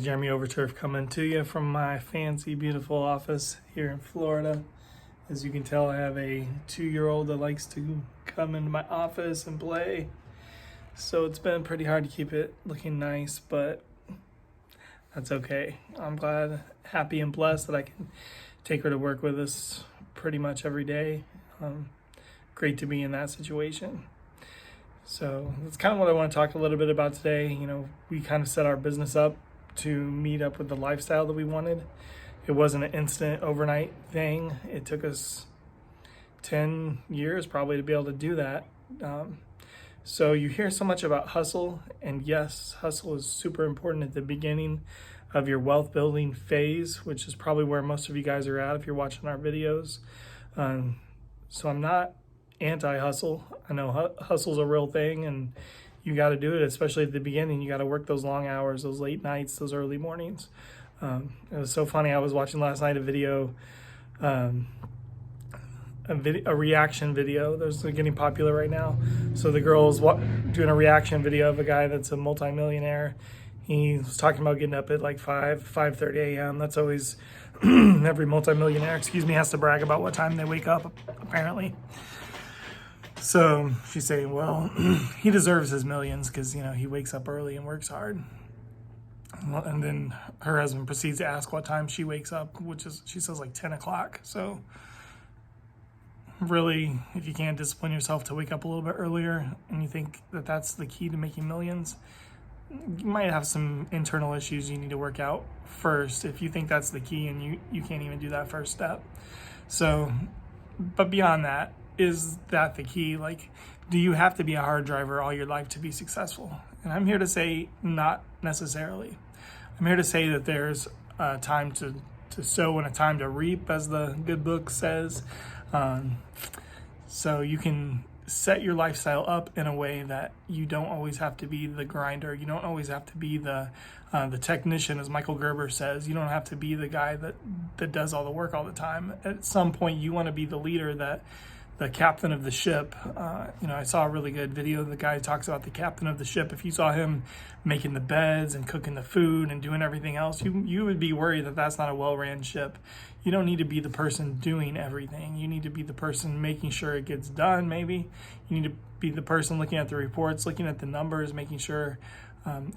Jeremy Overturf coming to you from my fancy, beautiful office here in Florida. As you can tell, I have a 2-year-old that likes to come into my office and play. So it's been pretty hard to keep it looking nice, but that's okay. I'm glad, happy, and blessed that I can take her to work with us pretty much every day. Great to be in that situation. So that's kind of what I want to talk a little bit about today. We kind of set our business up to meet up with the lifestyle that we wanted. It wasn't an instant overnight thing. It took us 10 years probably to be able to do that. So you hear so much about hustle, and yes, hustle is super important at the beginning of your wealth building phase, which is probably where most of you guys are at if you're watching our videos. So I'm not anti-hustle. I know hustle's a real thing, and you got to do it, especially at the beginning. You got to work those long hours, those late nights, those early mornings. It was so funny. I was watching last night a video, a reaction video. They're getting popular right now. So the girl's doing a reaction video of a guy that's a multimillionaire. He was talking about getting up at like 5:30 a.m. That's always every multimillionaire, has to brag about what time they wake up, apparently. So she's saying, well, he deserves his millions because, he wakes up early and works hard. And then her husband proceeds to ask what time she wakes up, which is, she says, like 10 o'clock. So really, if you can't discipline yourself to wake up a little bit earlier and you think that that's the key to making millions, you might have some internal issues you need to work out first if you think that's the key and you can't even do that first step. So, but beyond that, is that the key? Like, do you have to be a hard driver all your life to be successful? And I'm here to say not necessarily. I'm here to say that there's a time to sow and a time to reap, as the good book says. So you can set your lifestyle up in a way that you don't always have to be the grinder. You don't always have to be the technician, as Michael Gerber says. You don't have to be the guy that does all the work all the time. At some point, you want to be the leader, the captain of the ship. I saw a really good video. The guy talks about the captain of the ship. If you saw him making the beds and cooking the food and doing everything else, you would be worried that that's not a well-ran ship. You don't need to be the person doing everything. You need to be the person making sure it gets done, maybe. You need to be the person looking at the reports, looking at the numbers, making sure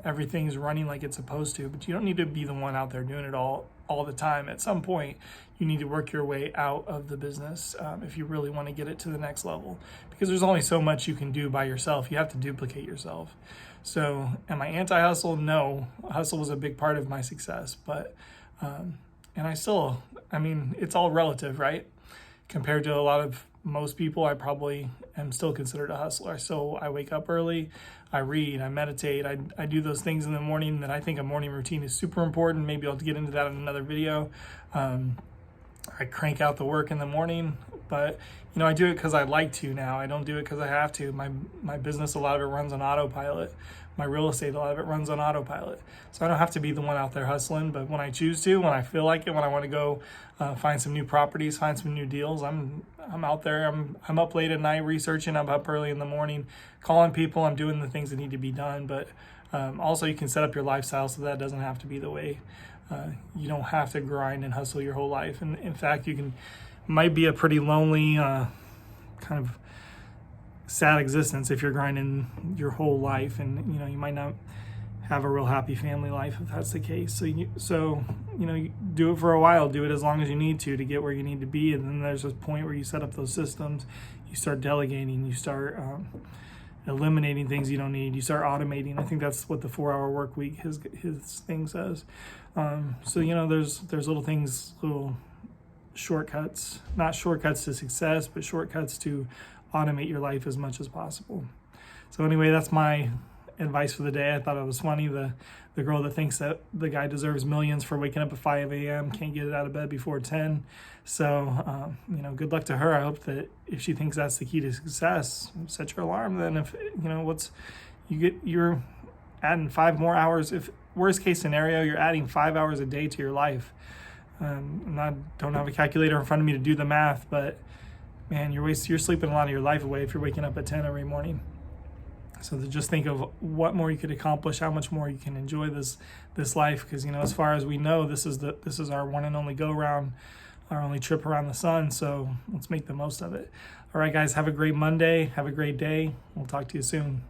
everything's running like it's supposed to. But you don't need to be the one out there doing it all the time. At some point, you need to work your way out of the business if you really want to get it to the next level, because there's only so much you can do by yourself. You have to duplicate yourself. So am I anti-hustle? No. Hustle was a big part of my success, but and it's all relative, right? Compared to most people, I probably am still considered a hustler. So I wake up early, I read, I meditate, I do those things in the morning that I think a morning routine is super important. Maybe I'll get into that in another video. I crank out the work in the morning, but I do it because I like to now. I don't do it because I have to. My business, a lot of it runs on autopilot. My real estate, a lot of it runs on autopilot. So I don't have to be the one out there hustling, but when I choose to, when I feel like it, when I want to go find some new properties, find some new deals, I'm out there. I'm up late at night researching. I'm up early in the morning calling people. I'm doing the things that need to be done, but also you can set up your lifestyle so that doesn't have to be the way. You don't have to grind and hustle your whole life. And in fact, might be a pretty lonely kind of sad existence if you're grinding your whole life, and you might not have a real happy family life if that's the case. So you do it for a while, do it as long as you need to get where you need to be, and then there's a point where you set up those systems, you start delegating, you start eliminating things you don't need, you start automating. I think that's what the 4-hour work week, his thing says. So there's little things, little shortcuts, not shortcuts to success, but shortcuts to automate your life as much as possible. So anyway, that's my advice for the day. I thought it was funny, the girl that thinks that the guy deserves millions for waking up at 5 a.m. can't get it out of bed before 10. So good luck to her. I hope that if she thinks that's the key to success, set your alarm. Then if you're adding 5 more hours. If worst case scenario, you're adding 5 hours a day to your life. Don't have a calculator in front of me to do the math, but man, you're sleeping a lot of your life away if you're waking up at 10 every morning. So to just think of what more you could accomplish, how much more you can enjoy this life, because as far as we know, this is our one and only go round, our only trip around the sun. So let's make the most of it. All right, guys, have a great Monday. Have a great day. We'll talk to you soon.